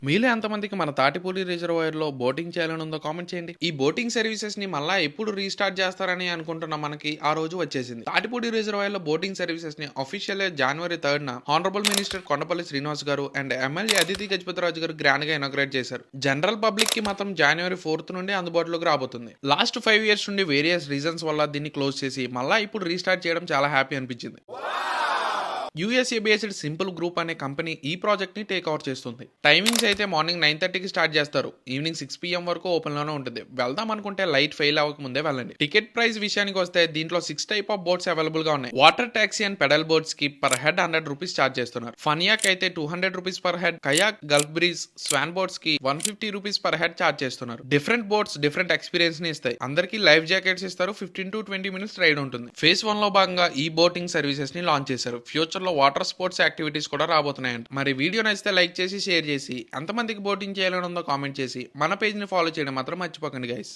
మీలో ఎంతమందికి మన తాటిపూడి రిజర్వాయర్‌లో బోటింగ్ చేయాలని ఉందో కామెంట్ చేయండి. ఈ బోటింగ్ సర్వీసెస్‌ని మళ్ళా ఎప్పుడు రీస్టార్ట్ చేస్తారని అనుకుంటున్న మనకి ఆ రోజు వచ్చేసింది. తాటిపూడి రిజర్వాయర్‌లో బోటింగ్ సర్వీసెస్‌ని అఫీషియల్‌గా జనవరి 3న హానరబుల్ మినిస్టర్ కొండపల్లి శ్రీనివాస్ గారు అండ్ ఎమ్మెల్యే అదితి గజపతిరాజు గారు గ్రాండ్‌గా ఇనాగ్రేట్ చేశారు. జనరల్ పబ్లిక్‌కి మాత్రం జనవరి 4 నుండి అందుబాటులోకి రాబోతుంది. లాస్ట్ 5 ఇయర్స్ నుండి వేరియస్ రీజన్స్ వల్ల దీన్ని క్లోజ్ చేసి మళ్ళా ఇప్పుడు రీస్టార్ట్ చేయడం చాలా హ్యాపీ అనిపించింది. యూఎస్ఏ బేస్డ్ సింపుల్ గ్రూప్ అనే కంపెనీ ఈ ప్రాజెక్ట్ ని టేక్ ఓవర్ చేస్తుంది. టైమింగ్స్ అయితే మార్నింగ్ 9:30కి స్టార్ట్ చేస్తారు. ఈవినింగ్ 6 PM వరకు ఓపెన్ లోనే ఉంటుంది. వెళ్దాం అనుకుంటే లైట్ ఫెయిల్ అవ్వక ముందే వెళ్ళండి. టికెట్ ప్రైస్ విషయానికి వస్తే దీంట్లో 6 టైప్ ఆఫ్ బోట్స్ అవైలబుల్ గా ఉన్నాయి. Water taxi and pedal boats కి పర్ హెడ్ 100 రూపీస్ చార్జ్ చేస్తున్నారు. ఫనియాక్ అయితే 200 rupees per head, kayak, gulf breeze, swan boats కి 150 రూపీస్ పర్ హెడ్ చార్జ్ చేస్తున్నారు. డిఫరెంట్ బోట్స్ డిఫరెంట్ ఎక్స్పీరియన్స్ ని ఇస్తాయి. అందరికీ లైఫ్ జాకెట్స్ ఇస్తారు. 15 to 20 మినిట్స్ రైడ్ ఉంటుంది. ఫేజ్ 1 లో భాగంగా ఈ బోటింగ్ సర్వీసెస్ ని లాంచ్ చేశారు. ఫ్యూచర్ లో వాటర్ స్పోర్ట్స్ యాక్టివిటీస్ కూడా రాబోతున్నాయంట. మరి వీడియో నచ్చితే లైక్ చేసి షేర్ చేసి ఎంతమందికి బోటింగ్ చేయాలని ఉందో కామెంట్ చేసి మన పేజ్ ని ఫాలో చేయడం మాత్రం మర్చిపోకండి గైస్.